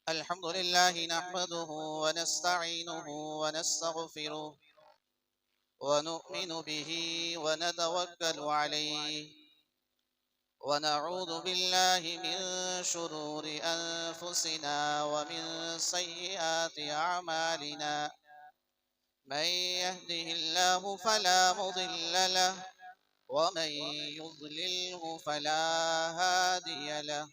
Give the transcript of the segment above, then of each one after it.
अल्हम्दुलिल्लाह नहमदुहु व नस्तईनुहु व नस्तगफिरुह व नु'मिनु बिही व नतवक्कलु अलैहि व नऊज़ु बिल्लाहि मिन शुरूरि अनफुसिना व मिन सय्यिआति अअमालिना मन यहदिहिल्लाहु फला मुदिल्ल लहु व मन युद्लिल्हु फला हादिय लहु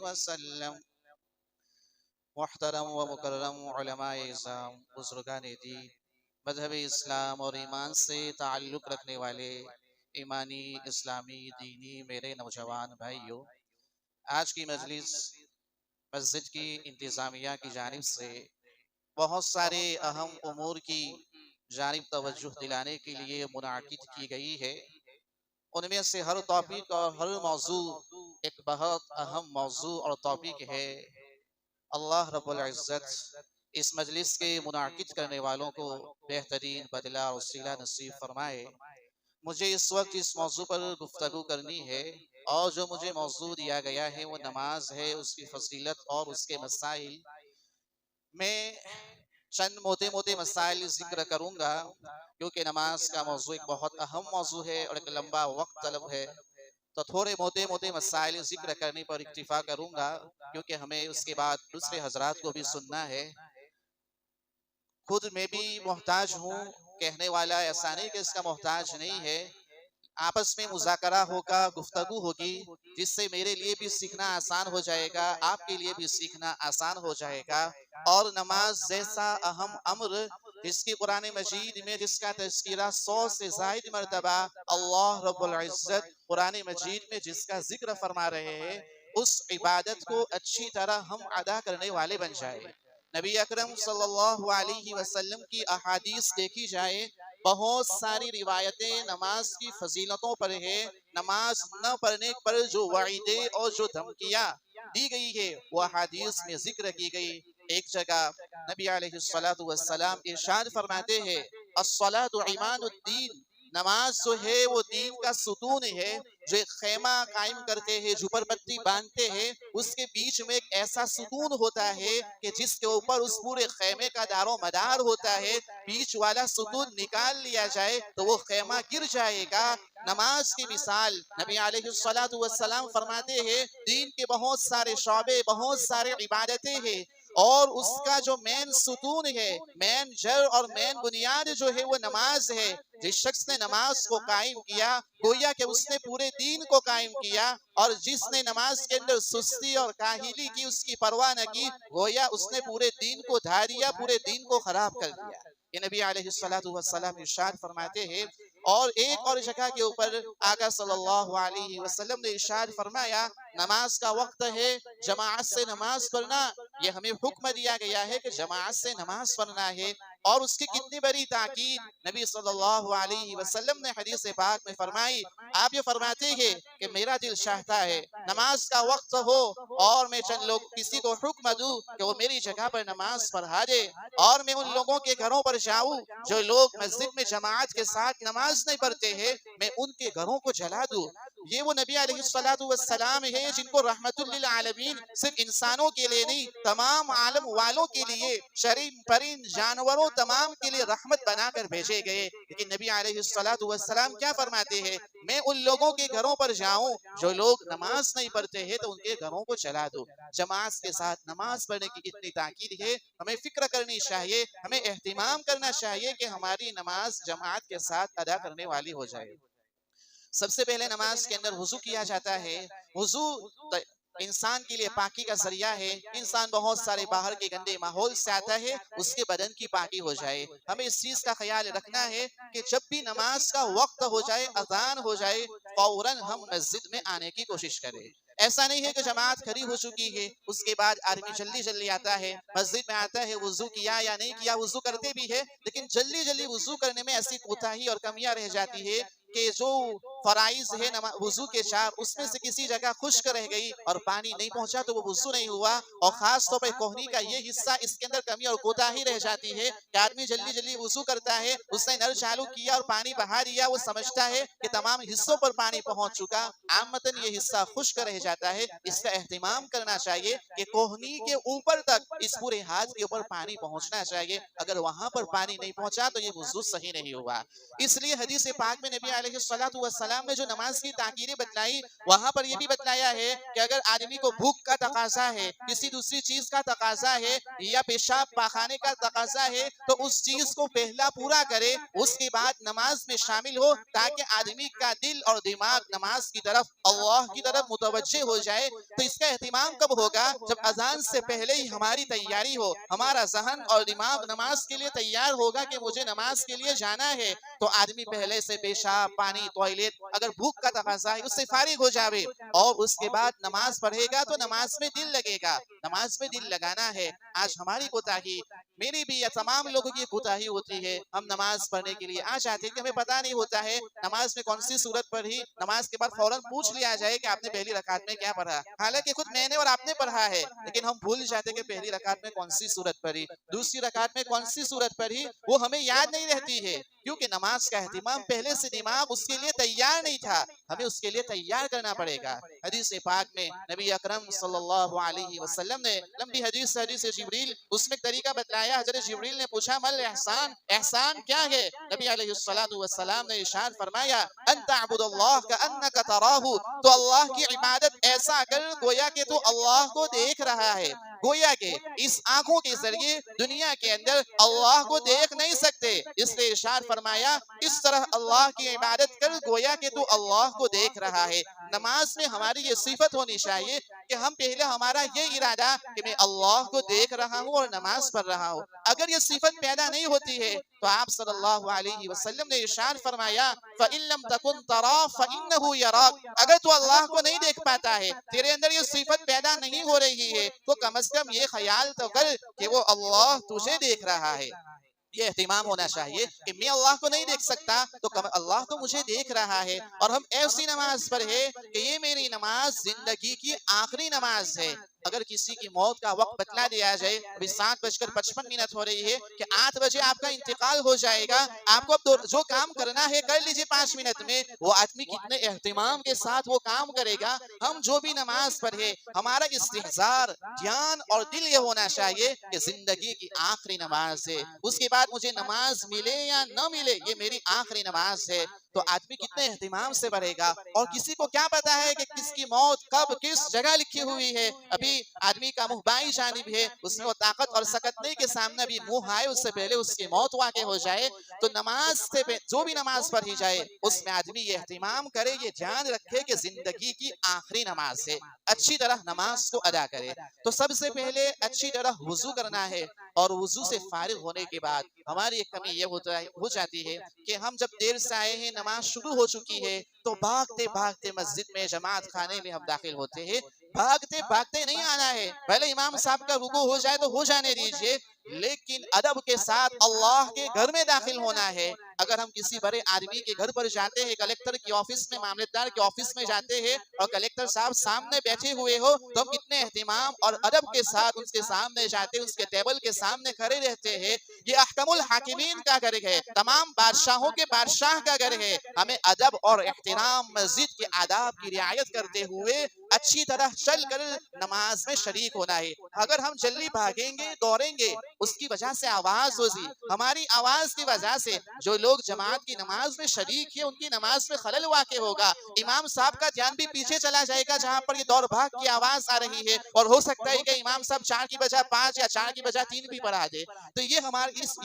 वसल्लम। मुहतरम व मुकर्रम उलमाए इज़्ज़ाम, बुज़ुर्गान दीन, मज़हब इस्लाम और ईमान से ताल्लुक़ रखने वाले ईमानी इस्लामी दीनी मेरे नौजवान भाइयों, आज की मजलिस मस्जिद की इंतज़ामिया की जानिब से बहुत सारे अहम उमूर की जानिब तवज्जुह दिलाने के लिए मुनाकिद की गई है। उनमें से हर टॉपिक और हर मौजू एक बहुत अहम मौजू और टॉपिक है। अल्लाह रब्बुल इज़्ज़त इस मजलिस के मुनाकिद करने वालों को बेहतरीन बदला और सिला नसीब फरमाए। मुझे इस वक्त इस मौजू पर गुफ्तगू करनी है और जो मुझे मौजू दिया गया है वो नमाज है, उसकी फजीलत और उसके मसाइल। मैं चंद मोटे मोटे मसाइल जिक्र करूंगा क्योंकि नमाज का मौजू एक बहुत अहम मौजू है और एक लंबा वक्त तलब है, तो थोड़े मोटे मोटे मसाइल जिक्र करने पर इक्तिफा करूंगा क्योंकि हमें उसके बाद दूसरे हजरात को भी सुनना है। खुद मैं भी मोहताज हूँ, कहने वाला ऐसा नहीं कि इसका मोहताज नहीं है। आपस में मुज़ाकरा होगा, गुफ्तगू होगी, जिससे मेरे लिए भी सीखना आसान हो जाएगा, आपके लिए भी सीखना आसान हो जाएगा। और नमाज जैसा अहम अम्र जिसकी कुरान मजीद में जिसका तज़किरा 100 से ज़ायद मरतबा अल्लाह रब्बुल इज़्ज़त कुरान मजीद में जिसका जिक्र फरमा रहे हैं, उस इबादत को अच्छी तरह हम अदा करने वाले बन जाए। नबी अकरम सल्लल्लाहु अलैहि वसल्लम की अहादीस देखी जाए, बहुत सारी रिवायतें नमाज की फजीलतों पर है। नमाज न पढ़ने पर जो वाइदे और जो धमकियां दी गई है वो अहादीस में जिक्र की गई। एक जगह नबी अलैहिस्सलातु वस्सलाम इरशाद फरमाते हैं, अस्सलातु इमादुद्दीन, नमाज जो है वो दीन का सुतून है। जो एक खेमा कायम करते हैं, झुपड़पट्टी बांधते हैं, उसके बीच में एक ऐसा सुतून होता है कि जिसके ऊपर उस पूरे खेमे का दारो मदार होता है। बीच वाला सुतून निकाल लिया जाए तो वो खेमा गिर जाएगा। नमाज की मिसाल नबी अलैहिस्सलातु वस्सलाम फरमाते हैं, दीन के बहुत सारे शौबे, बहुत सारे इबादतें हैं और उसका जो मेन सुतून है, मेन जड़ और मेन बुनियाद जो है वो नमाज है। जिस शख्स ने नमाज को कायम किया गोया कि उसने पूरे दीन को कायम किया, और जिसने नमाज के अंदर सुस्ती और काहिली की, उसकी परवाह न की, गोया उसने पूरे दीन को ढा दिया, पूरे दीन को खराब कर दिया। ये नबी अलैहिस्सलातु वस्सलाम इरशाद फरमाते हैं। और एक और जगह के ऊपर आका सल्लल्लाहु अलैहि वसल्लम ने इरशाद फरमाया, नमाज का वक्त है, जमाअत से नमाज पढ़ना। ये हमें हुक्म दिया गया है कि जमाअत से नमाज पढ़ना है। और उसकी कितनी बड़ी ताकीद नबी सल्लल्लाहु अलैहि वसल्लम ने हदीस पाक में फरमाई। आप ये फरमाते हैं कि मेरा दिल चाहता है नमाज का वक्त हो और मैं चंद लोग किसी को हुक्म दूं कि वो मेरी जगह पर नमाज पढ़ा दे, और मैं उन लोगों के घरों पर जाऊं जो लोग मस्जिद में जमाअत के साथ नमाज नहीं पढ़ते हैं, मैं उनके घरों को जला दूं। ये वो नबी अलैहिस्सलातु वस्सलाम है जिनको रहमतुल लिल आलमीन सिर्फ इंसानों के लिए नहीं तमाम आलम वालों के लिए, शरीर परिंद जानवरों तमाम के लिए रहमत बनाकर भेजे गए। लेकिन नबी अलैहिस्सलातु वस्सलाम क्या फरमाते हैं, मैं उन लोगों के घरों पर जाऊं जो लोग नमाज नहीं पढ़ते हैं तो उनके घरों को चला दो। जमात के साथ नमाज पढ़ने की इतनी ताकीद है, हमें फिक्र करनी चाहिए, हमें एहतिमाम करना चाहिए कि हमारी नमाज जमात के साथ अदा करने वाली हो जाए। सबसे पहले नमाज के अंदर वुजू किया जाता है। वुजू इंसान के लिए पाकी का जरिया है। इंसान बहुत सारे बाहर के गंदे माहौल से आता है, उसके बदन की पाकी हो जाए। हमें इस चीज का ख्याल रखना है कि जब भी नमाज का वक्त हो जाए, अजान हो जाए, फौरन हम मस्जिद में आने की कोशिश करें। ऐसा नहीं है कि जमात खड़ी हो चुकी है उसके बाद आदमी जल्दी जल्दी आता है, मस्जिद में आता है, वुजू किया या नहीं किया, वुजू करते भी है लेकिन जल्दी जल्दी वुजू करने में ऐसी कोताही और कमियां रह जाती है कि जो फराइज है वुजू के 4 उसमें से किसी जगह खुश्क रह गई और पानी नहीं पहुंचा तो वो वुजू नहीं हुआ। और खास तौर पर कोहनी का ये हिस्सा, इसके अंदर कमी और कोताही रह जाती है कि आदमी जल्दी जल्दी वुजू करता है, उसने नल चालू किया और पानी बहा दिया, वो समझता है कि तमाम हिस्सों पर पानी पहुंच चुका, आमतन ये हिस्सा खुश्क रह जाता है। इसका एहतिमाम करना चाहिए कि कोहनी के ऊपर तक इस पूरे हाथ के ऊपर पानी पहुंचना चाहिए। अगर वहां पर पानी नहीं पहुंचा तो ये वुजू सही नहीं हुआ। इसलिए हदीस पाक में नबी अलैहिस्सलातु वस्सलाम ने जो नमाज की ताकीरें बतलाई, वहां पर यह भी बतलाया है कि अगर आदमी को भूख का तकाजा है, किसी दूसरी चीज का तकाजा है या पेशाब पाखाने का तकाजा है तो उस चीज को पहला पूरा करे, उसके बाद नमाज में शामिल हो ताकि आदमी का दिल और दिमाग नमाज की तरफ, अल्लाह की तरफ मुतवज्जे हो जाए। तो इसका एहतिमाम कब होगा, जब अजान से पहले ही हमारी तैयारी हो, हमारा जहन और दिमाग नमाज के लिए तैयार होगा कि मुझे नमाज के लिए जाना है। तो आदमी पहले से पेशाब पानी टॉयलेट, अगर भूख का तकाजा है उससे फारिग हो जावे और उसके बाद नमाज पढ़ेगा तो नमाज में दिल लगेगा। नमाज में दिल लगाना है। आज हमारी कोताही, मेरी भी या तमाम लोगों की कोताही होती है, हम नमाज पढ़ने के लिए आ जाते हैं कि हमें पता नहीं होता है नमाज में कौन सी सूरत पढ़ी, नमाज के बाद फौरन पूछ लिया जाए कि आपने पहली रकात में क्या पढ़ा। हालांकि खुद मैंने और आपने पढ़ा है लेकिन हम भूल जाते कि पहली रकात में कौन सी सूरत पढ़ी, दूसरी रकात में कौन सी सूरत पढ़ी, वो हमें याद नहीं रहती है क्योंकि नमाज का एहतिमाम पहले से दिमाग उसके लिए तैयार नहीं था। हमें उसके लिए तैयार करना पड़ेगा। हदीस पाक में नबी अकरम सल्लल्लाहु अलैहि वसल्लम ने लंबी हदीस जिब्रील, उसमें तरीका बतलाया। हजरत जिब्रील ने पूछा मल एहसान, एहसान क्या है? नबी अलैहिस्सलातु वस्सलाम ने इरशाद फरमाया अन तअबुदल्लाह कअन्नका तराहु, तो अल्लाह की इबादत ऐसा कर गोया कि तू अल्लाह को देख रहा है। गोया के इस आंखों के जरिए दुनिया के अंदर अल्लाह को देख नहीं सकते, इसलिए इरशाद फरमाया इस तरह अल्लाह की इबादत कर गोया कि तू अल्लाह को देख रहा है। नमाज में हमारी ये सिफत होनी चाहिए कि हम पहले हमारा ये इरादा कि मैं अल्लाह को देख रहा हूँ और नमाज पढ़ रहा हूँ। अगर ये सिफत पैदा नहीं होती है तो आप सल्लल्लाहु अलैहि वसल्लम ने इरशाद फरमाया फ़इन लम तकुन तरा फ़इन्नहु यराक, अगर तू अल्लाह को नहीं देख पाता है, तेरे अंदर ये सिफत पैदा नहीं हो रही है तो कम से कम ये ख्याल तो कर कि वो अल्लाह तुझे देख रहा है। ये एहतिमाम होना चाहिए कि मैं अल्लाह को नहीं देख सकता तो अल्लाह तो मुझे देख रहा है। और हम ऐसी नमाज पढ़े कि ये मेरी नमाज जिंदगी की आखिरी नमाज है। अगर किसी की मौत का वक्त बतला दिया जाए, अभी 7:55 हो रही है कि 8 बजे आपका इंतकाल हो जाएगा, आपको अब जो काम करना है कर लीजिए 5 मिनट में, वो आदमी कितने एहतिमाम के साथ वो काम करेगा। हम जो भी नमाज पढ़े हमारा इस्तिहज़ार, ध्यान और दिल ये होना चाहिए कि जिंदगी की आखिरी नमाज है, उसके बाद मुझे नमाज मिले या न मिले ये मेरी आखिरी नमाज है। तो आदमी कितने एहतिमाम से बढ़ेगा। और किसी को क्या पता है कि किसकी मौत कब किस जगह लिखी हुई है। अभी आदमी का मुंह बाई जानिब है, उसमें वो ताकत और सकतने के सामने भी मुंह आए उससे पहले उसकी मौत वाक़े हो जाए। तो नमाज से जो भी नमाज पढ़ी जाए उसमें आदमी ये एहतिमाम करे, ये ध्यान रखे कि जिंदगी की आखिरी नमाज है, अच्छी तरह नमाज को अदा करे। तो सबसे पहले अच्छी तरह वुजू करना है और वुजू से फारिग होने के बाद हमारी एक कमी ये हो जाती है कि हम जब देर से आए हैं, नमाज शुरू हो चुकी है, तो भागते भागते मस्जिद में जमात खाने में हम दाखिल होते हैं। भागते भागते नहीं आना है, पहले इमाम साहब का रुकू हो जाए तो हो जाने दीजिए, लेकिन अदब के साथ अल्लाह के घर में दाखिल होना है। अगर हम किसी बड़े आदमी के घर पर जाते हैं, कलेक्टर के ऑफिस में, मामलेदार के ऑफिस में जाते हैं और कलेक्टर साहब सामने बैठे हुए हो, तो हम कितने एहतिमाम और अदब के साथ उसके सामने जाते, उसके टेबल के सामने खड़े रहते हैं। ये अहकमुल हाकिमीन का घर है, तमाम बादशाहों के बादशाह का घर है। हमें अदब और एहतराम, मस्जिद के आदाब की रियायत करते हुए अच्छी तरह चल कर नमाज में शरीक होना है। अगर हम जल्दी भागेंगे, दौड़ेंगे, उसकी वजह से आवाज होगी, हमारी आवाज की वजह से जो लोग जमात की नमाज में शरीक है उनकी नमाज में खलल वाक़े होगा। इमाम साहब का ध्यान भी पीछे चला जाएगा जहां पर ये दौड़ भाग की आवाज आ रही है, और हो सकता है कि इमाम साहब 4 की बजाय 5 या 4 की बजाय 3 भी पढ़ा दे। तो ये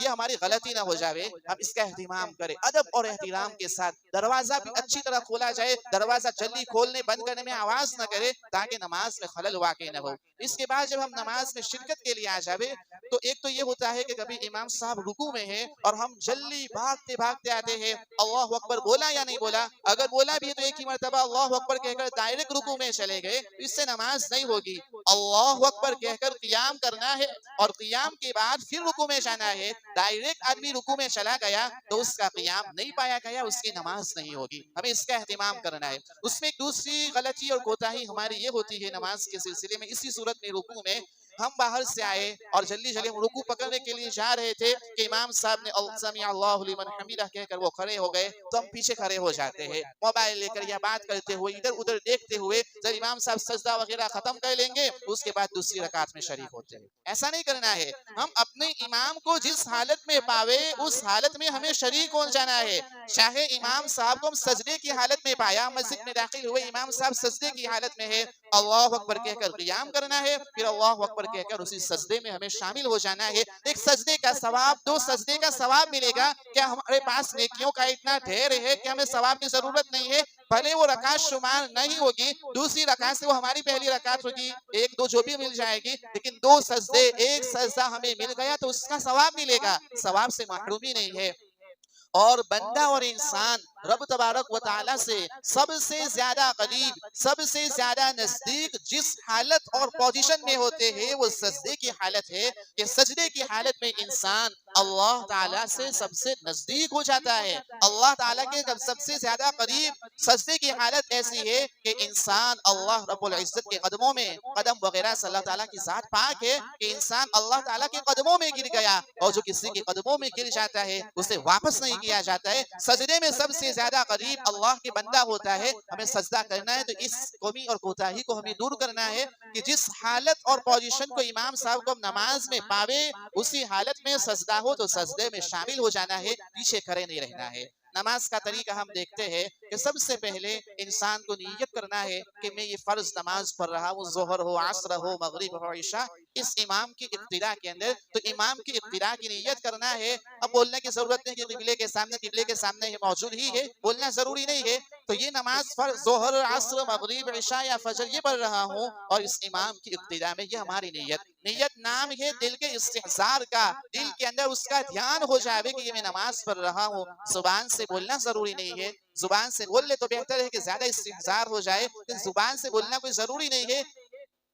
हमारी गलती ना हो जाए, हम इसका एहतिमाम करें अदब और एहतिराम के साथ। दरवाजा भी अच्छी तरह खोला जाए, दरवाजा जल्दी खोलने बंद करने में आवाज न करे ताकि नमाज में खलल वाक़े न हो। इसके बाद जब हम नमाज में शिरकत के लिए आ जाए, तो एक तो ये होता है कि कभी इमाम साहब रुकू में है और हम जल्दी भागते भागते आते हैं, अल्लाहु अकबर बोला या नहीं बोला, अगर बोला भी है तो एक ही मर्तबा अल्लाहु अकबर कहकर डायरेक्ट रुकू में चले गए, इससे नमाज नहीं होगी। अल्लाहु अकबर कहकर क़ियाम करना है और क़ियाम के बाद फिर रुकू में जाना है। डायरेक्ट आदमी रुकू में चला गया तो उसका क़ियाम नहीं पाया गया, उसकी नमाज नहीं होगी। हमें इसका एहतिमाम करना है। उसमें एक दूसरी गलती और कोताही हमारी ये होती है नमाज के सिलसिले में, इसी सूरत में रुकू में हम बाहर से आए और जल्दी जल्दी हम रुकू पकड़ने के लिए जा रहे थे कि इमाम साहब ने समी अल्लाहु लिमन हमीदा कहकर वो खड़े हो गए, तो हम पीछे खड़े हो जाते हैं मोबाइल लेकर या बात करते हुए, इधर उधर देखते हुए। जब इमाम साहब सजदा वगैरह खत्म कर लेंगे उसके बाद दूसरी रकात में शरीक होते हैं। ऐसा नहीं करना है। हम अपने इमाम को जिस हालत में पावे उस हालत में हमें शरीक हो जाना है। चाहे इमाम साहब को हम सजदे की हालत में पाया, मस्जिद में दाखिल हुए, इमाम साहब सजदे की हालत में है, अल्लाहु अकबर कहकर क़ियाम करना है, फिर अल्लाहु अकबर कहकर उसी सजदे में हमें शामिल हो जाना है। एक सजदे का सवाब, 2 सजदे का सवाब मिलेगा। क्या हमारे पास नेकियों का इतना ढेर है कि हमें सवाब की जरूरत नहीं है? भले वो रकात शुमार नहीं होगी, दूसरी रकात से वो हमारी पहली रकात होगी, 1-2 जो भी मिल जाएगी, लेकिन 2 सजदे, 1 सजदा हमें मिल गया तो उसका सवाब मिलेगा, सवाब से महरूमी नहीं है। और बंदा और इंसान रब तबारक व तआला से सबसे ज्यादा करीब, सबसे ज्यादा नजदीक जिस हालत और पोजीशन में होते हैं वो सजदे की हालत है कि सजदे की हालत में इंसान अल्लाह ताला से सबसे नजदीक हो जाता है, अल्लाह ताला के सबसे ज्यादा करीब। सजदे की हालत ऐसी है कि इंसान अल्लाह रब्बुल इज्जत के कदमों में, कदम वगैरह से अल्लाह ताला की जात पाक है कि इंसान अल्लाह ताला के कदमों में गिर गया, और जो किसी के कदमों में गिर जाता है उसे वापस नहीं किया जाता है। सजदे में सबसे ज्यादा करीब अल्लाह के बंदा होता है। हमें सजदा करना है तो इस कमी और कोताही को हमें दूर करना है कि जिस हालत और पोजीशन को इमाम साहब को हम नमाज में पावे उसी हालत में सजदा हो तो सजदे में शामिल हो जाना है, पीछे खड़े नहीं रहना है। नमाज का तरीका हम देखते हैं कि सबसे पहले इंसान को नियत करना है कि मैं ये फर्ज नमाज पढ़ रहा हूँ, जोहर हो, असर हो, मगरिब हो, इशा, इस इमाम की इक्तिदा के अंदर, तो इमाम की इक्तिदा की नियत करना है। अब बोलने की जरूरत नहीं कि किबले के सामने ये मौजूद ही है, बोलना जरूरी नहीं है। तो ये नमाज फर्ज, जोहर, असर, मगरिब, इशा या फजर ये पढ़ रहा हूँ और इस इमाम की इक्तिदा में, ये हमारी नियत नाम है दिल के इस्तिहजार का, दिल के अंदर उसका ध्यान हो जाए कि ये मैं नमाज पढ़ रहा हूँ। जुबान से बोलना जरूरी नहीं है, जुबान से बोल ले तो बेहतर है कि ज्यादा इस्तिहजार हो जाए, जुबान से बोलना कोई जरूरी नहीं है।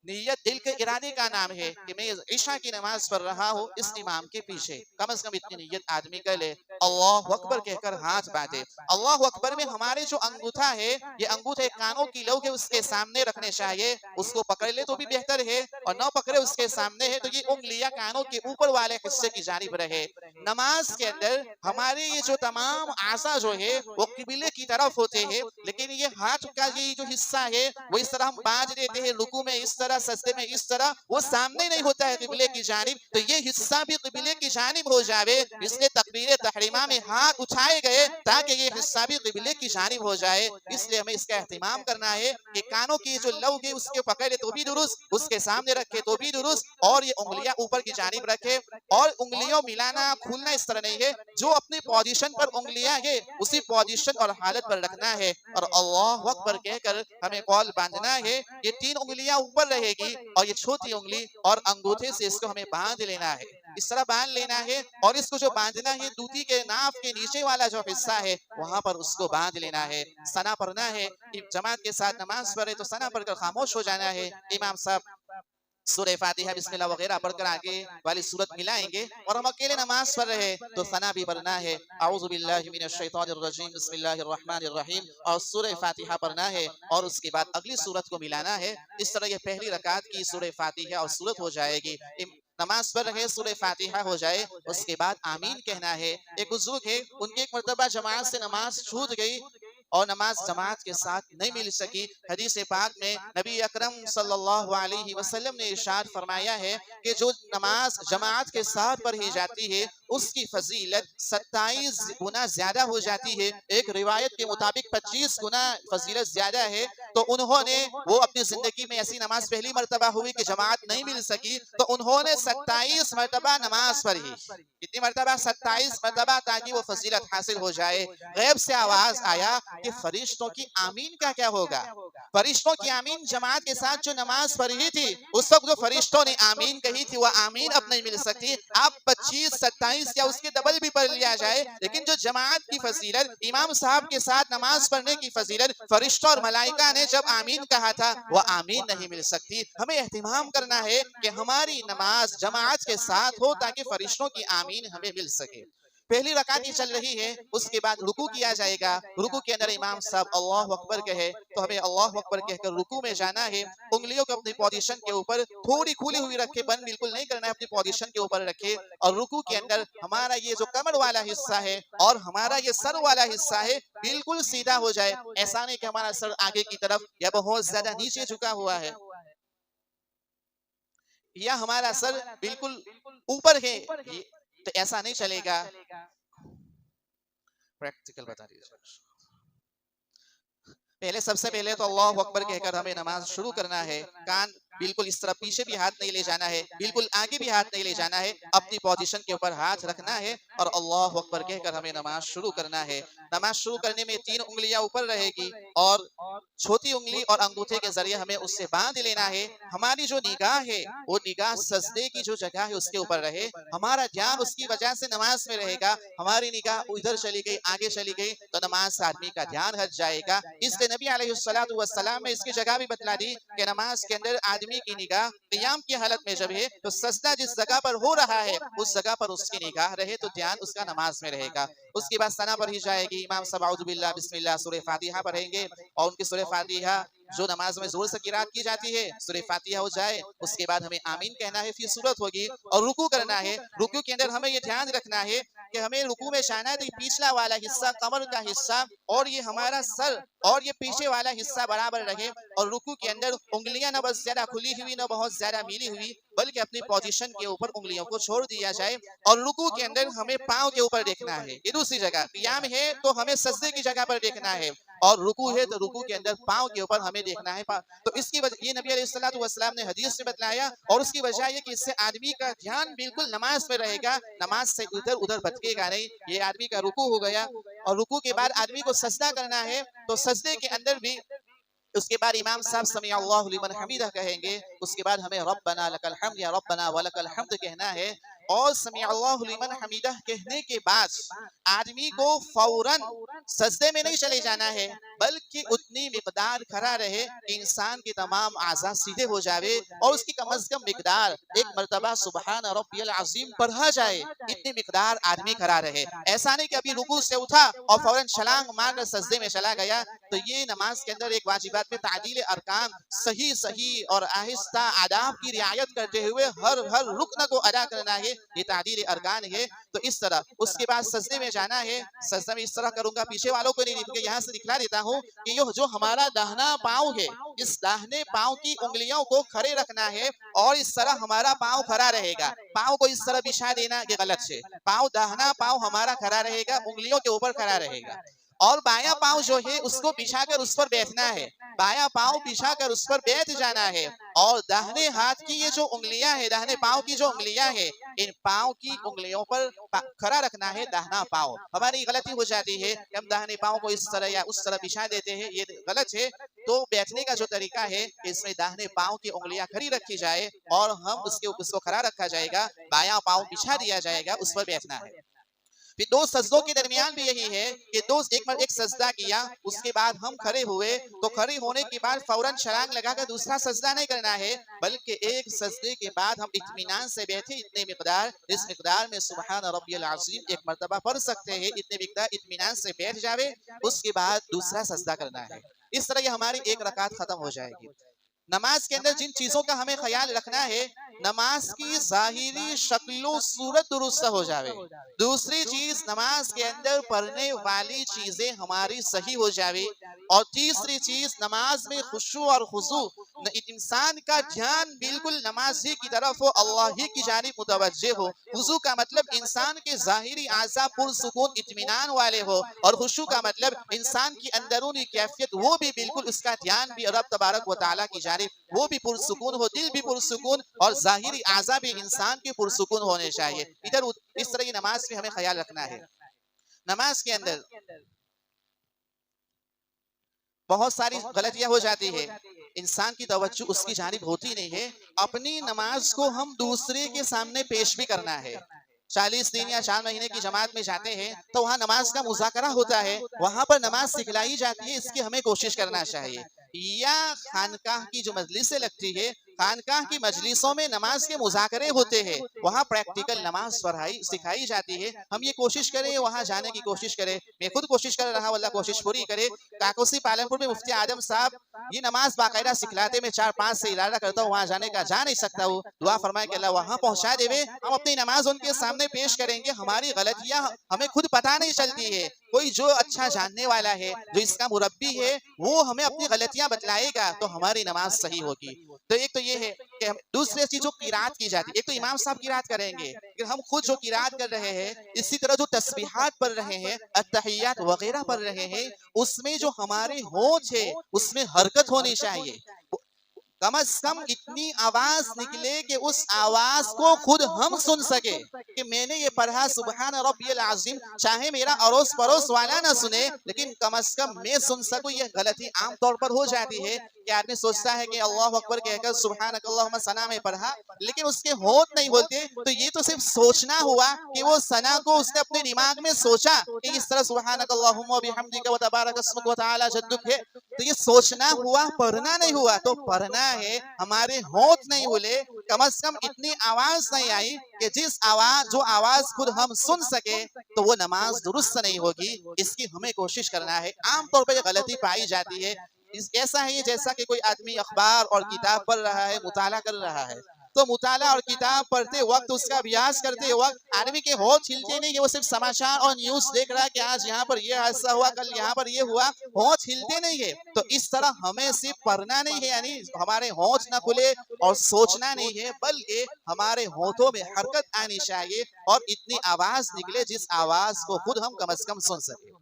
नियत दिल के इरादे का नाम है कि मैं ईशा की नमाज पढ़ रहा हूँ इस इमाम के पीछे। कम से कम इतनी नियत आदमी कर ले। अल्लाहु अकबर कहकर हाथ बांधे। अल्लाहु अकबर में हमारे जो अंगूठा है, ये अंगूठे कानों की लौ के उसके सामने रखने चाहिए, उसको पकड़ ले तो भी बेहतर है, और न पकड़े उसके सामने है तो ये उंगलियां कानों के ऊपर वाले हिस्से की जानिब रहे। नमाज के अंदर हमारे ये जो तमाम आसा जो है वो किबले की तरफ होते हैं, लेकिन ये हाथ का ये जो हिस्सा है वो इस तरह हम बांध देते हैं, रुकू में इस तरह, सजदे में इस तरह, वो सामने नहीं होता है किबले की जानिब, तो ये हिस्सा भी किबले की जानिब हो जाए, इसलिए तकबीर तहरीमा में हाथ उठाए गए ताकि ये हिस्सा भी किबले की जानिब हो जाए। इसलिए हमें इसका एहतिमाम करना है कि कानों की जो लौ है उसके पकड़े तो भी दुरुस्त, उसके सामने रखे तो भी दुरुस्त, और ये उंगलियां ऊपर की जानिब रखे, और उंगलियों मिलाना खुलना इस तरह नहीं है, जो अपनी पोजीशन पर उंगलियां है उसी पोजीशन और हालत पर रखना है, और अल्लाहु अकबर कहकर हमें कौल बांधना है। ये 3 उंगलियां ऊपर रहेगी और ये छोटी उंगली और अंगूठे से इसको हमें बांध लेना है, इस तरह बांध लेना है, और इसको जो बांधना है दूधी के नाफ के नीचे वाला जो हिस्सा है वहां पर उसको बांध लेना है। सना पढ़ना है, जमात के साथ नमाज पढ़े तो सना पढ़कर खामोश हो जाना है। इमाम साहब सूरह फातिहा बिस्मिल्लाह वगैरह पढ़कर आगे वाली सूरत मिलाएंगे। और हम अकेले नमाज पढ़ रहे तो सना भी पढ़ना है, औज़ु बिल्लाहि मिनश शैतानिर रजीम बिस्मिल्लाहिर रहमानिर रहीम, और सूरह फातिहा पढ़ना है और उसके बाद अगली सूरत को मिलाना है। इस तरह ये पहली रकात की सूरह फातिहा और सूरत हो जाएगी। नमाज पढ़ रहे सूरह फातिहा हो जाए, उसके बाद आमीन कहना है। एक बुजुर्ग है, उनकी एक मर्तबा जमात से नमाज छूट गई और नमाज जमात के साथ नहीं मिल सकी। हदीस पाक में नबी अकरम सल्लल्लाहु अलैहि वसल्लम ने इरशाद फरमाया है कि जो नमाज जमात के साथ पढ़ी जाती है उसकी फजीलत 27 गुना ज्यादा हो जाती है। एक रिवायत के मुताबिक 25 गुना फजीलत ज्यादा है। तो उन्होंने वो अपनी जिंदगी में ऐसी नमाज पहली मर्तबा हुई कि जमात नहीं मिल सकी, तो उन्होंने 27 मर्तबा नमाज पढ़ी। कितनी मर्तबा? 27 मर्तबा, ताकि वो फजीलत हासिल हो जाए। गैब से आवाज आया कि फरिश्तों की आमीन का क्या होगा। फरिश्तों की आमीन जमात के साथ जो नमाज पढ़ी थी उस वक्त जो फरिश्तों ने आमीन कही थी वह आमीन अब नहीं मिल सकती। आप 25, 27 या उसके डबल भी पढ़ लिया जाए, लेकिन जो जमात की फजीलत, इमाम साहब के साथ नमाज पढ़ने की फजीलत, फरिश्तों और मलाइका ने जब आमीन कहा था वह आमीन नहीं मिल सकती। हमें एहतिमाम करना है कि हमारी नमाज जमात के साथ हो ताकि फरिश्तों की आमीन हमें मिल सके। पहली रकात चल रही है, उसके बाद रुकू किया जाएगा। रुकू के अंदर इमाम साहब अल्लाहु अकबर कहे तो हमें अल्लाहु अकबर कहकर रुकू में जाना है। उंगलियों को अपनी पोजीशन के ऊपर थोड़ी खुली हुई रखे, बंद बिल्कुल नहीं करना है, अपनी पोजीशन के ऊपर रखे। और रुकू के अंदर हमारा ये जो कमर वाला हिस्सा है और हमारा ये सर वाला हिस्सा है बिल्कुल सीधा हो जाए। ऐसा नहीं कि हमारा सर आगे की तरफ या बहुत ज्यादा नीचे झुका हुआ है या हमारा सर बिल्कुल ऊपर है, तो ऐसा नहीं चलेगा। प्रैक्टिकल बता दीजिए। पहले सबसे पहले तो अल्लाहु अकबर कहकर हमें नमाज शुरू करना है। कान बिल्कुल इस तरह पीछे भी हाथ नहीं ले जाना है, बिल्कुल आगे भी हाथ नहीं ले जाना है, अपनी पोजीशन के ऊपर हाथ रखना है और अल्लाहु अकबर कहकर हमें नमाज शुरू करना है। नमाज शुरू करने में 3 उंगलियां ऊपर रहेगी और छोटी उंगली और अंगूठे के जरिए हमें उससे बांध लेना है। हमारी जो निगाह है वो निगाह सजदे की जो जगह है उसके ऊपर रहे, हमारा ध्यान उसकी वजह से नमाज में रहेगा। हमारी निगाह उधर चली गई, आगे चली गई तो नमाज से आदमी का ध्यान हट जाएगा। इसलिए नबी अलैहिस्सलातु वस्सलाम ने इसकी जगह भी बतला दी कि नमाज के अंदर आदमी की निगाह क़ियाम की हालत में जब है तो सजदा जिस जगह पर हो रहा है उस जगह पर उसकी निगाह रहे तो ध्यान उसका नमाज में रहेगा। उसके बाद सना पढ़ी जाएगी। इमाम साहब औज़ु बिल्लाह बिस्मिल्लाह सूरह फातिहा पढ़ेंगे और उनकी सूरह फातिहा जो नमाज में जोर से किरात की जाती है सूरह फातिहा हो जाए, उसके बाद हमें आमीन कहना है, फिर सूरत होगी और रुकू करना है। रुकू के अंदर हमें ये ध्यान रखना है कि हमें रुकू में जाना है तो पिछला वाला हिस्सा, कमर का हिस्सा और ये हमारा सर और ये पीछे वाला हिस्सा बराबर रहे। और रुकू के अंदर उंगलियां न बस ज्यादा खुली हुई न बहुत ज्यादा मिली हुई, बल्कि अपनी पोजीशन के ऊपर उंगलियों को छोड़ दिया जाए। और रुकू के अंदर हमें पाँव के ऊपर देखना है, ये दूसरी जगह। क़ियाम है तो हमें सजदे की जगह पर देखना है और रुकू है तो रुकू के अंदर पाँव के ऊपर हमें देखना है। तो इसकी वजह ये नबी अलैहिस्सलातु वस्सलाम ने हदीस में बतलाया और उसकी वजह ये कि इससे आदमी का ध्यान बिल्कुल नमाज में रहेगा, नमाज से इधर उधर भटकेगा नहीं। ये आदमी का रुकू हो गया और रुकू के बाद आदमी को सजदा करना है तो सजदे के अंदर भी उसके बाद इमाम साहब समी अल्लाहु लिमन हमीदा कहेंगे। उसके बाद हमें रब्बना लकल हम्द या रब्बना वलकल हम्द कहना है। और समी अल्लाहु लिमन हमीदा कहने के बाद आदमी को फौरन सजदे में नहीं चले जाना है, बल्कि उतनी मिकदार खड़ा रहे कि इंसान के तमाम आज़ा सीधे हो जावे और उसकी कम अज कम मिकदार एक मर्तबा सुबहान रब्बियल अज़ीम पढ़ा जाए, इतनी मिकदार आदमी खड़ा रहे। ऐसा नहीं कि अभी रुकू से उठा और फौरन छलांग मारकर सजदे में चला गया। तो ये नमाज के अंदर एक वाजिबात में तादील अरकान सही सही और आहिस्ता आदाब की रियायत करते हुए हर रुकन को अदा करना है, ये तादील अरकान है। तो इस तरह उसके बाद सजदे में जाना है। सजदा में इस तरह करूंगा, पीछे वालों को नहीं, क्योंकि यहाँ से दिखला देता हूँ कि ये जो हमारा दाहिना पाँव है, इस दाहिने पाँव की उंगलियों को खड़े रखना है और इस तरह हमारा पाँव खड़ा रहेगा। पाँव को इस तरह बिछा देना ये गलत है। पाँव दाहिना पाँव हमारा खड़ा रहेगा, उंगलियों के ऊपर खड़ा रहेगा और बायां पाँव जो है उसको बिछाकर उस पर बैठना है। बायां पाँव बिछाकर उस पर बैठ जाना है और दाहिने हाथ की ये जो उंगलियां है, दाहिने पाँव की जो उंगलियां है, इन पाँव की उंगलियों पर खड़ा रखना है दाहिना पाँव। हमारी गलती हो जाती है कि हम दाहिने पाँव को इस तरह या उस तरह बिछा देते हैं, ये गलत है। तो बैठने का जो तरीका है इसमें दाहिने पाँव की उंगलियां खड़ी रखी जाए और हम उसको खड़ा रखा जाएगा, बायां पाँव बिछा दिया जाएगा, उस पर बैठना है। फिर दो सजदों के दरमियान भी यही है कि एक सजदा किया, उसके बाद हम खड़े हुए, तो खड़े होने के बाद फौरन छलांग लगाकर दूसरा सजदा नहीं करना है, बल्कि एक सजदे के बाद हम इत्मीनान से बैठे, इस मिकदार में सुबहान रब्बियल अज़ीम एक मर्तबा पढ़ सकते हैं, इतने मिकदार इत्मीनान से बैठ जावे, उसके बाद दूसरा सजदा करना है। इस तरह ये हमारी एक रकात खत्म हो जाएगी। नमाज के अंदर जिन चीजों का हमें ख्याल रखना है, नमाज की जाहिरी शक्लो सूरत दुरुस्त हो जावे। दूसरी चीज, नमाज के अंदर पढ़ने वाली चीजें हमारी सही हो जावे। और तीसरी चीज, नमाज में खुशू और खुजू, इंसान का ध्यान बिल्कुल नमाज ही की तरफ हो, अल्लाह ही की जानिब मुतवज्जे हो। खुशू का मतलब इंसान के जाहिरी आज़ा पुरसुकून इत्मीनान वाले हो, और खुशू का मतलब इंसान की अंदरूनी कैफियत वो भी बिल्कुल, उसका ध्यान भी रब तबारक व तआला की जानिब वो भी पुरसुकून हो, दिल भी पुरसुकून और जाहिरी आज़ा भी इंसान के पुरसुकून होने चाहिए। इस तरह की नमाज में हमें ख्याल रखना है। नमाज के अंदर बहुत सारी गलतियां हो जाती है, इंसान की तवज्जो उसकी जानिब होती नहीं है। अपनी नमाज को हम दूसरे के सामने पेश भी करना है। 40 दिन या 4 महीने की जमात में जाते हैं तो वहाँ नमाज का मुज़ाकरा होता है, वहाँ पर नमाज सिखलाई जाती है, इसकी हमें कोशिश करना चाहिए। या खानकाह की जो मजलिसें लगती है, खानकाह की मजलिसों में नमाज के मुज़ाकरे होते हैं, वहाँ प्रैक्टिकल नमाज पढ़ाई सिखाई जाती है। हम ये कोशिश करें, वहाँ जाने की कोशिश करें। मैं खुद कोशिश कर रहा हूँ, अल्लाह कोशिश पूरी करे। काकोसी पालनपुर में मुफ्ती आदम साहब ये नमाज बाकायदा सिखलाते, मैं 4-5 से इरादा करता हूँ, वहाँ जाने का जा नहीं सकता हूँ। दुआ फरमाए कि अल्लाह वहाँ पहुँचा देवे। हम अपनी नमाज उनके सामने पेश करेंगे, हमारी गलतियाँ हमें खुद पता नहीं चलती है। कोई जो अच्छा जानने वाला है, जो इसका मुरब्बी है, वो हमें अपनी गलतियाँ बतलाएगा तो हमारी नमाज सही होगी। तो एक तो ये है कि हम दूसरी चीज जो किरात की जाती है, एक तो इमाम साहब किरात करेंगे, फिर हम खुद जो किरात कर रहे हैं, इसी तरह जो तस्बीहात पढ़ रहे हैं, अत्तहियात वगैरह पढ़ रहे हैं, उसमें जो हमारे होंठ है उसमें हरकत होनी चाहिए। कम से कम इतनी आवाज निकले कि उस आवाज को खुद हम सुन सके कि मैंने ये पढ़ा सुबहान रब्बियल अज़ीम। चाहे मेरा अड़ोस पड़ोस वाला ना सुने, लेकिन कम से कम मैं सुन सकूं। ये गलती आम तौर पर हो जाती है कि आदमी सोचता है कि अल्लाह अकबर कहकर सुबहानकल्लाहुम्मा सना में पढ़ा, लेकिन उसके होंठ नहीं बोलते। तो ये तो सिर्फ सोचना हुआ कि वो सना को उसने अपने दिमाग में सोचा कि इस तरह सुबहानकल्लाहुम्मा बिहम्दिका व तबारक अस्मुक व तआला जद्दुक है। तो ये सोचना हुआ, पढ़ना नहीं हुआ। तो पढ़ना है, हमारे होंठ नहीं बोले, कम से कम इतनी आवाज नहीं आई कि जो आवाज खुद हम सुन सके, तो वो नमाज दुरुस्त नहीं होगी। इसकी हमें कोशिश करना है। आमतौर पर यह गलती पाई जाती है। ऐसा है जैसा कि कोई आदमी अखबार और किताब पढ़ रहा है, मुताला कर रहा है, तो मुताला और किताब पढ़ते वक्त, उसका अभ्यास करते वक्त आदमी के होंठ हिलते नहीं है। वो सिर्फ समाचार और न्यूज देख रहा है कि आज यहाँ पर ये हादसा हुआ, कल यहाँ पर ये हुआ, होंठ हिलते नहीं है। तो इस तरह हमें सिर्फ पढ़ना नहीं है, यानी हमारे होंठ ना खुले और सोचना नहीं है, बल्कि हमारे होंठों में हरकत आनी चाहिए और इतनी आवाज निकले जिस आवाज को खुद हम कम से कम सुन सके।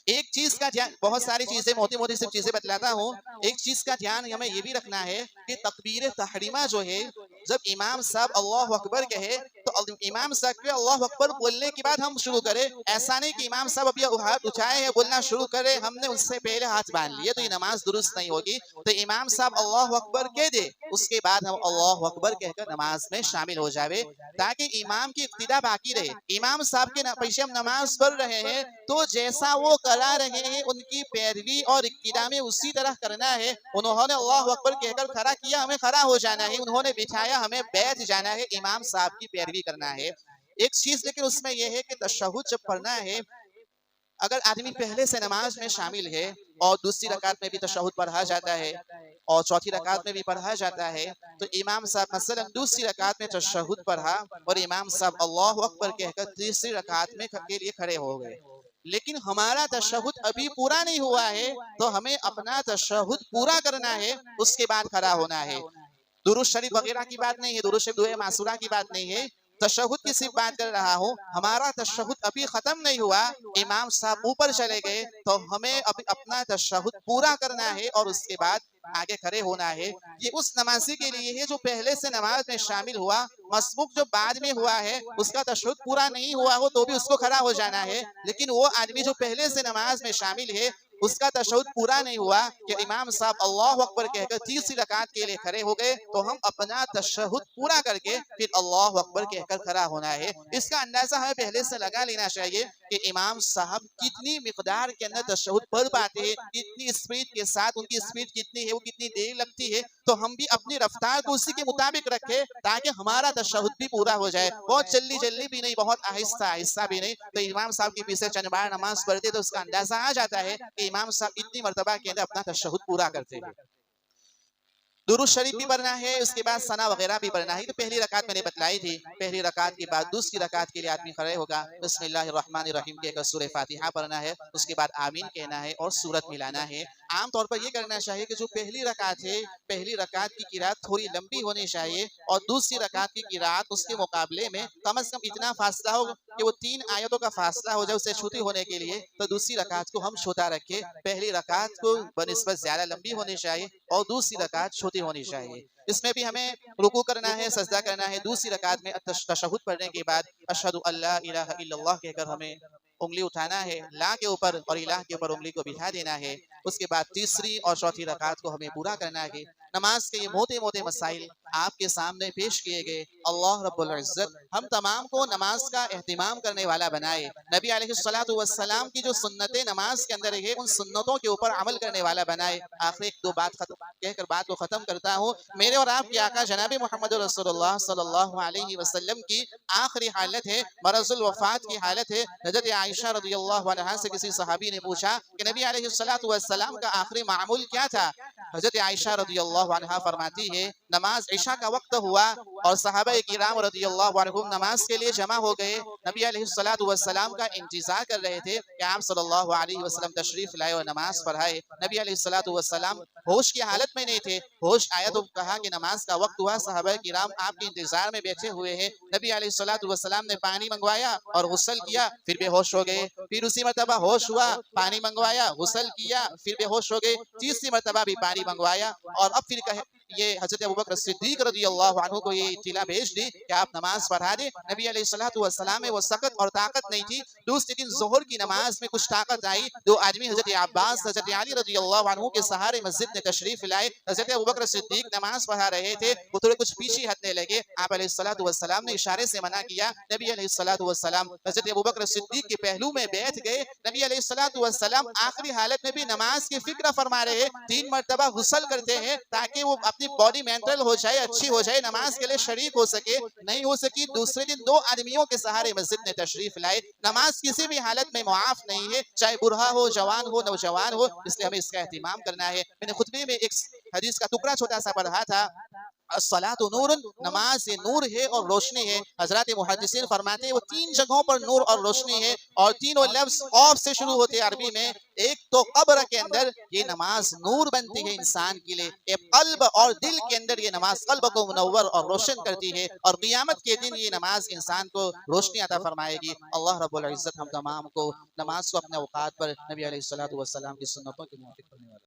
एक चीज का ध्यान, बहुत सारी चीजें मोटी मोटी सिर्फ चीजें बतलाता हूँ। एक चीज का ध्यान हमें ये भी रखना है कि तकबीर तहरीमा जो है, जब इमाम साहब अल्लाह अकबर कहे तो इमाम साहब के अल्लाह अकबर बोलने के बाद हम शुरू करें। ऐसा नहीं कि इमाम साहब अभी हाथ उठाए हैं, बोलना शुरू करे, हमने उससे पहले हाथ बांध लिए, तो ये नमाज दुरुस्त नहीं होगी। तो इमाम साहब अल्लाह अकबर कह दे, उसके बाद हम अल्लाह अकबर कहकर नमाज में शामिल हो जावे, ताकि इमाम की इक्तिदा बाकी रहे। इमाम साहब के पीछे हम नमाज पढ़ रहे हैं, तो जैसा वो करा रहे हैं उनकी पैरवी और इक्तिदा में उसी तरह करना है। उन्होंने अल्लाह अकबर कहकर खड़ा किया, हमें खड़ा हो जाना है। उन्होंने बिठाया, हमें बैठ जाना है, इमाम साहब की पैरवी करना है। एक चीज लेकिन उसमें यह है कि तशहुद जब पढ़ना है, अगर आदमी पहले से नमाज में शामिल है और दूसरी रकात में भी तशहुद पढ़ा जाता है और चौथी रकात में भी पढ़ा जाता है, तो इमाम साहब मसलन दूसरी रकात में तशहुद पढ़ा और इमाम साहब अल्लाह अकबर कहकर तीसरी रकात में के लिए खड़े हो गए, लेकिन हमारा तशहुद अभी पूरा नहीं हुआ है, तो हमें अपना तशहुद पूरा करना है, उसके बाद खड़ा होना है। दुरूद शरीफ वगैरह की बात नहीं है, दुरूद शरीफ दुआ मासूरा की बात नहीं है, तशहुद की सिर्फ बात कर रहा हूँ। हमारा तशहुद अभी खत्म नहीं हुआ, इमाम साहब ऊपर चले गए, तो हमें अभी अपना तशहुद पूरा करना है और उसके बाद आगे खड़े होना है। ये उस नमाजी के लिए है जो पहले से नमाज में शामिल हुआ। मसबूक जो बाद में हुआ है, उसका तशहुद पूरा नहीं हुआ हो तो भी उसको खड़ा हो जाना है, लेकिन वो आदमी जो पहले से नमाज में शामिल है, उसका तशहुद पूरा नहीं हुआ कि इमाम साहब अल्लाह अकबर कहकर तीसरी रकात के लिए खड़े हो गए, तो हम अपना तशहुद पूरा करके फिर अल्लाह अकबर कहकर खड़ा होना है। इसका अंदाजा हमें पहले से लगा लेना चाहिए कि इमाम साहब कितनी मिकदार के अंदर तशहुद पढ़ पाते हैं, कितनी स्पीड के साथ, उनकी स्पीड कितनी है, वो कितनी देर लगती है। तो हम भी अपनी रफ्तार को उसी के मुताबिक रखें ताकि हमारा तशहुद भी पूरा हो जाए। बहुत जल्दी जल्दी भी नहीं, बहुत आहिस्ता आहिस्ता भी नहीं। तो इमाम साहब के पीछे चंद बार नमाज पढ़ते तो उसका अंदाजा आ जाता है कि इमाम साहब इतनी मर्तबा के अंदर अपना तशहुद पूरा करते हैं। दुरूद शरीफ भी पढ़ना है, उसके बाद सना वगैरह भी पढ़ना है। तो पहली रकात मैंने बतलाई थी, पहली रकात के बाद दूसरी रकात के लिए आदमी खड़े होगा, बिस्मिल्लाहिर्रहमानिर्रहीम कहकर सूरह फातिहा पढ़ना है, उसके बाद आमीन कहना है और सूरत मिलाना है। आमतौर पर यह करना चाहिए कि जो पहली रकात है, पहली रकात की किरात थोड़ी लंबी होनी चाहिए और दूसरी रकात की किरात उसके मुकाबले में कम से कम इतना फासला हो कि वो 3 आयतों का फासला हो जाए उससे छोटी होने के लिए। तो दूसरी रकात को हम छोटा रखें, पहली रकात को बनिस्बत ज्यादा लंबी होनी चाहिए और दूसरी रकात छोटी होनी चाहिए। इसमें भी हमें रुकू करना है, सजदा करना है। दूसरी रकात में तशहुद पढ़ने के बाद अशहदु अल्ला इलाहा इल्लल्लाह कहकर हमें उंगली उठाना है, ला के ऊपर और इलाह के ऊपर उंगली को बिठा देना है। उसके बाद तीसरी और चौथी रकात को हमें पूरा करना है। नमाज के ये मोटे मोटे मसाइल आपके सामने पेश किए गए। अल्लाह रब्बुल इज्जत हम तमाम को नमाज का एहतिमाम करने वाला बनाए। नबी अलैहिस्सलातु वस्सलाम की जो सुन्नतें नमाज के अंदर है, उन सुन्नतों के ऊपर अमल करने वाला बनाए। आखिर एक दो बात कहकर बात को खत्म करता हूँ। मेरे और आपके आका जनाब मोहम्मद रसूलुल्लाह सल्लल्लाहु अलैहि वसल्लम की आखिरी हालत है, मरजुल वफात की हालत है। हज़रत आयशा रज़ियल्लाहु अन्हा से किसी सहाबी ने पूछा कि नबी अलैहिस्सलातु वस्सलाम का आखिरी मामूल क्या था। हज़रत आयशा रज़ियल्लाहु अन्हा फरमाती है, नमाज इशा का वक्त हुआ और सहाबा किराम रज़ियल्लाहु अन्हुम नमाज के लिए जमा हो गए। नबी अलैहिस्सलातु वस्सलाम का इंतजार कर रहे थे कि आप सल्लल्लाहु अलैहि वसल्लम तशरीफ लाए और नमाज पढ़ाए। नबी अलैहिस्सलातु वस्सलाम होश की हालत में नहीं थे। होश आया तो कहा कि नमाज का वक्त हुआ, सहाबा किराम आपके इंतजार में बैठे हुए हैं। नबी अलैहिस्सलातु वस्सलाम ने पानी मंगवाया और गुस्ल किया, फिर बेहोश हो गए। फिर उसी मरतबा होश हुआ, पानी मंगवाया, गुस्ल किया, फिर बेहोश हो गए। तीसरी मरतबा भी पानी मंगवाया और अब फिर कहे ये हज़रत अबू बकर सिद्दीक रज़ियल्लाहु अन्हु को ये इत्तिला भेज दी कि आप नमाज पढ़ा दें। नबी अलैहिस्सलातु वस्सलाम में वो सकत और ताकत नहीं थी। दूसरे दिन ज़ोहर की नमाज में कुछ ताकत आई। दो आदमी हज़रत अब्बास, हज़रत अली रज़ियल्लाहु अन्हु के सहारे मस्जिद में तशरीफ लाए। हज़रत अबू बकर सिद्दीक नमाज पढ़ा रहे थे, वो थोड़े कुछ पीछे हटने लगे। आप अलैहिस्सलातु वस्सलाम ने इशारे से मना किया। नबी अलैहिस्सलातु वस्सलाम हज़रत अबू बकर सिद्दीक के पहलू में बैठ गए। नबी अलैहिस्सलातु वस्सलाम आखिरी हालत में भी नमाज की फिक्र फरमा रहे। 3 मरतबा गुस्ल करते हैं ताकि वो अपनी बॉडी मेंटल हो जाए, अच्छी हो जाए, नमाज के लिए शरीक हो सके। नहीं हो सकी, दूसरे दिन 2 आदमियों के सहारे मस्जिद में तशरीफ लाए। नमाज किसी भी हालत में मुआफ नहीं है, चाहे बूढ़ा हो, जवान हो, नौजवान हो, इसलिए हमें इसका एहतिमाम करना है। मैंने खुतबे में एक हदीस का टुकड़ा छोटा सा पढ़ा था, अस्सलातु नूरुन, नमाज ये नूर है और रोशनी है। हजरत मुहद्दिसीन फरमाते हैं वो 3 जगहों पर नूर और रोशनी है और तीनों लफ्ज औफ से शुरू होते हैं अरबी में। एक तो कब्र के अंदर ये नमाज नूर बनती है इंसान के लिए, एक कल्ब और दिल के अंदर ये नमाज कल्ब को मुनव्वर और रोशन करती है और क़ियामत के दिन ये नमाज इंसान को रोशनी अता फरमाएगी। अल्लाह रब्बुल इज्जत हम तमाम को नमाज को अपने औकात पर नबी अलैहिस्सलातु वस्सलाम की सुन्नतों के मुताबिक पढ़ने वाला